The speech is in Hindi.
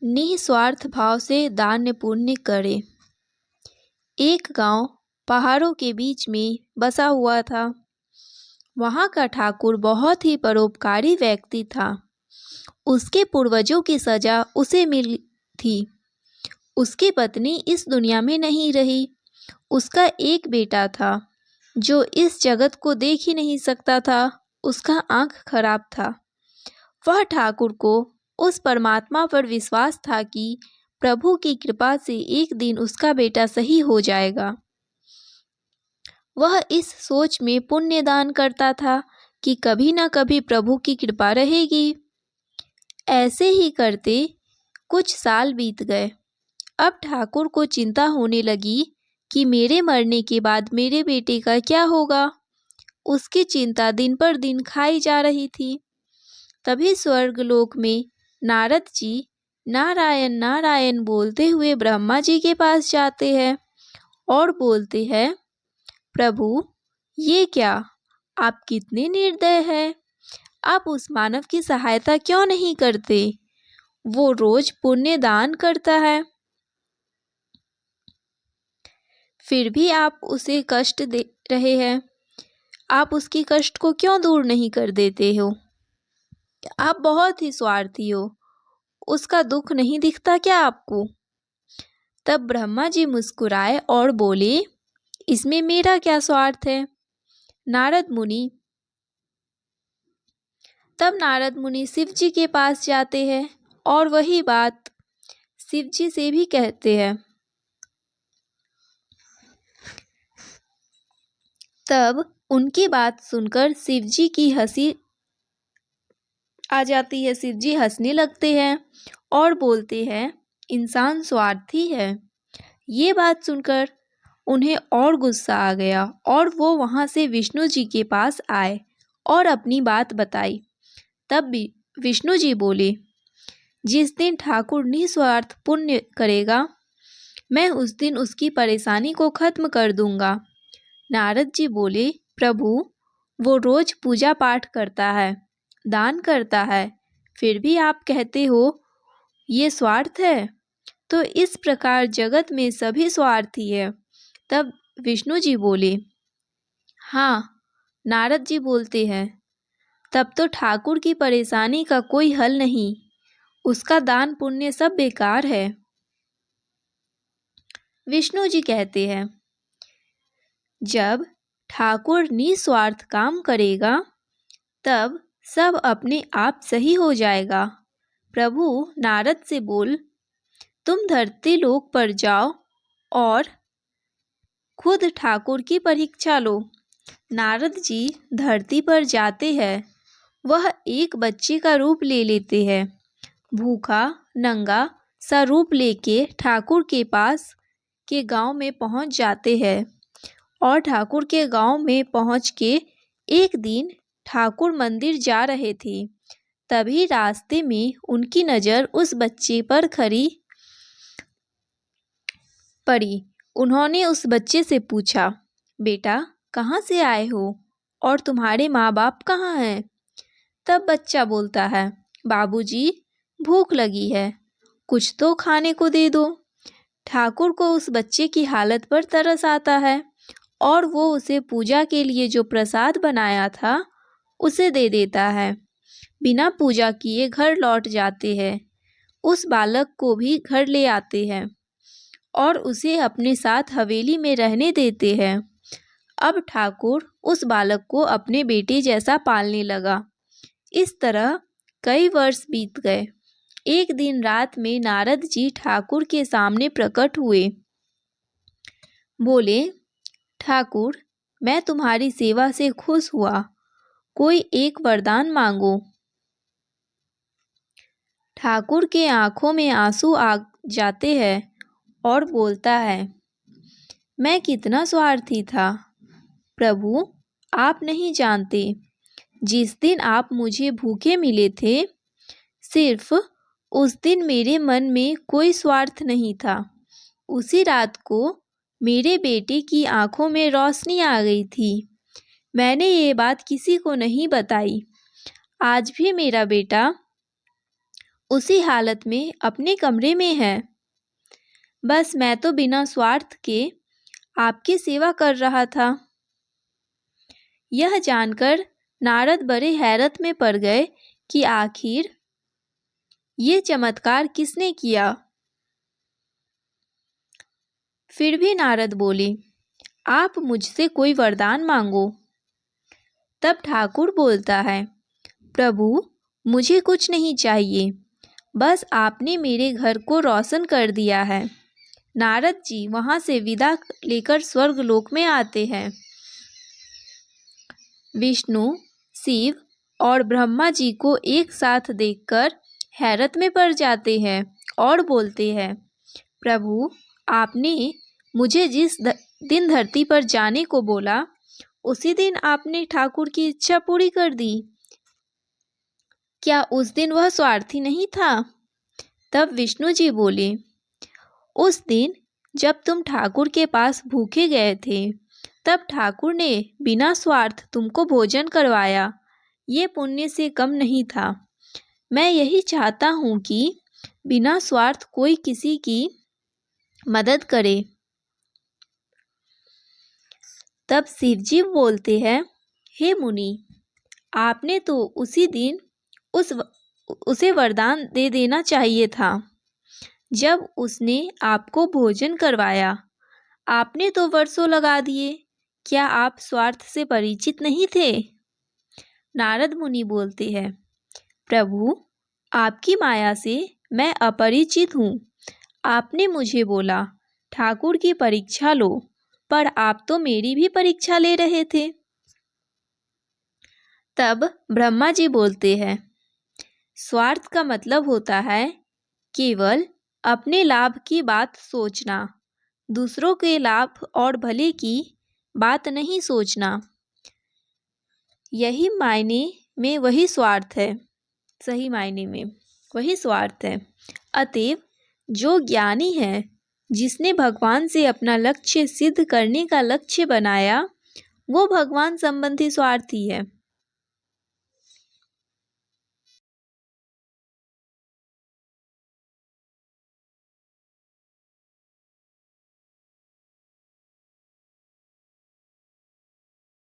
निस्वार्थ भाव से दान पुण्य करे। एक गांव पहाड़ों के बीच में बसा हुआ था। वहां का ठाकुर बहुत ही परोपकारी व्यक्ति था। उसके पूर्वजों की सजा उसे मिली थी। उसकी पत्नी इस दुनिया में नहीं रही। उसका एक बेटा था जो इस जगत को देख ही नहीं सकता था। उसका आंख खराब था। वह ठाकुर को उस परमात्मा पर विश्वास था कि प्रभु की कृपा से एक दिन उसका बेटा सही हो जाएगा। वह इस सोच में पुण्य दान करता था कि कभी न कभी प्रभु की कृपा रहेगी। ऐसे ही करते कुछ साल बीत गए। अब ठाकुर को चिंता होने लगी कि मेरे मरने के बाद मेरे बेटे का क्या होगा। उसकी चिंता दिन पर दिन खाई जा रही थी। तभी स्वर्गलोक में नारद जी नारायण नारायण बोलते हुए ब्रह्मा जी के पास जाते हैं और बोलते हैं, प्रभु ये क्या, आप कितने निर्दय हैं। आप उस मानव की सहायता क्यों नहीं करते। वो रोज पुण्य दान करता है, फिर भी आप उसे कष्ट दे रहे हैं। आप उसकी कष्ट को क्यों दूर नहीं कर देते हो। आप बहुत ही स्वार्थी हो। उसका दुख नहीं दिखता क्या आपको। तब ब्रह्मा जी मुस्कुराए और बोले, इसमें मेरा क्या स्वार्थ है। तब नारद मुनि शिव जी के पास जाते हैं और वही बात शिव जी से भी कहते हैं। तब उनकी बात सुनकर शिव जी की हंसी आ जाती है। शिव जी हंसने लगते हैं और बोलते हैं, इंसान स्वार्थी है। ये बात सुनकर उन्हें और गुस्सा आ गया और वो वहाँ से विष्णु जी के पास आए और अपनी बात बताई। तब भी विष्णु जी बोले, जिस दिन ठाकुर निस्वार्थ पुण्य करेगा, मैं उस दिन उसकी परेशानी को खत्म कर दूंगा। नारद जी बोले, प्रभु वो रोज पूजा पाठ करता है, दान करता है, फिर भी आप कहते हो ये स्वार्थ है। तो इस प्रकार जगत में सभी स्वार्थी है। तब विष्णु जी बोले, हाँ। नारद जी बोलते हैं, तब तो ठाकुर की परेशानी का कोई हल नहीं। उसका दान पुण्य सब बेकार है। विष्णु जी कहते हैं, जब ठाकुर निस्वार्थ काम करेगा तब सब अपने आप सही हो जाएगा। प्रभु नारद से बोल, तुम धरती लोक पर जाओ और खुद ठाकुर की परीक्षा लो। नारद जी धरती पर जाते हैं। वह एक बच्चे का रूप ले लेते हैं। भूखा नंगा सा रूप लेके ठाकुर के पास के गांव में पहुंच जाते हैं और ठाकुर के गांव में पहुंच के एक दिन ठाकुर मंदिर जा रहे थे। तभी रास्ते में उनकी नज़र उस बच्चे पर पड़ी। उन्होंने उस बच्चे से पूछा, बेटा कहाँ से आए हो और तुम्हारे माँ बाप कहाँ हैं। तब बच्चा बोलता है, बाबूजी भूख लगी है, कुछ तो खाने को दे दो। ठाकुर को उस बच्चे की हालत पर तरस आता है और वो उसे पूजा के लिए जो प्रसाद बनाया था उसे दे देता है। बिना पूजा किए घर लौट जाते हैं। उस बालक को भी घर ले आते हैं और उसे अपने साथ हवेली में रहने देते हैं। अब ठाकुर उस बालक को अपने बेटे जैसा पालने लगा। इस तरह कई वर्ष बीत गए। एक दिन रात में नारद जी ठाकुर के सामने प्रकट हुए। बोले, ठाकुर मैं तुम्हारी सेवा से खुश हुआ, कोई एक वरदान मांगो। ठाकुर के आंखों में आंसू आ जाते हैं और बोलता है, मैं कितना स्वार्थी था। प्रभु आप नहीं जानते, जिस दिन आप मुझे भूखे मिले थे, सिर्फ उस दिन मेरे मन में कोई स्वार्थ नहीं था। उसी रात को मेरे बेटे की आंखों में रोशनी आ गई थी। मैंने ये बात किसी को नहीं बताई। आज भी मेरा बेटा उसी हालत में अपने कमरे में है। बस मैं तो बिना स्वार्थ के आपकी सेवा कर रहा था। यह जानकर नारद बड़े हैरत में पड़ गए कि आखिर ये चमत्कार किसने किया। फिर भी नारद बोले, आप मुझसे कोई वरदान मांगो। तब ठाकुर बोलता है, प्रभु मुझे कुछ नहीं चाहिए, बस आपने मेरे घर को रोशन कर दिया है। नारद जी वहाँ से विदा लेकर स्वर्गलोक में आते हैं। विष्णु, शिव और ब्रह्मा जी को एक साथ देखकर हैरत में पड़ जाते हैं और बोलते हैं, प्रभु आपने मुझे जिस दिन धरती पर जाने को बोला उसी दिन आपने ठाकुर की इच्छा पूरी कर दी। क्या उस दिन वह स्वार्थी नहीं था? तब विष्णु जी बोले, उस दिन जब तुम ठाकुर के पास भूखे गए थे तब ठाकुर ने बिना स्वार्थ तुमको भोजन करवाया। ये पुण्य से कम नहीं था। मैं यही चाहता हूँ कि बिना स्वार्थ कोई किसी की मदद करे। तब शिवजी बोलते हैं, हे मुनि, आपने तो उसी दिन उसे वरदान दे देना चाहिए था जब उसने आपको भोजन करवाया। आपने तो वर्षों लगा दिए, क्या आप स्वार्थ से परिचित नहीं थे? नारद मुनि बोलते हैं, प्रभु आपकी माया से मैं अपरिचित हूँ। आपने मुझे बोला ठाकुर की परीक्षा लो, पर आप तो मेरी भी परीक्षा ले रहे थे। तब ब्रह्मा जी बोलते हैं, स्वार्थ का मतलब होता है केवल अपने लाभ की बात सोचना, दूसरों के लाभ और भले की बात नहीं सोचना। यही मायने में वही स्वार्थ है, सही मायने में वही स्वार्थ है। अतएव जो ज्ञानी है, जिसने भगवान से अपना लक्ष्य सिद्ध करने का लक्ष्य बनाया, वो भगवान संबंधी स्वार्थी है।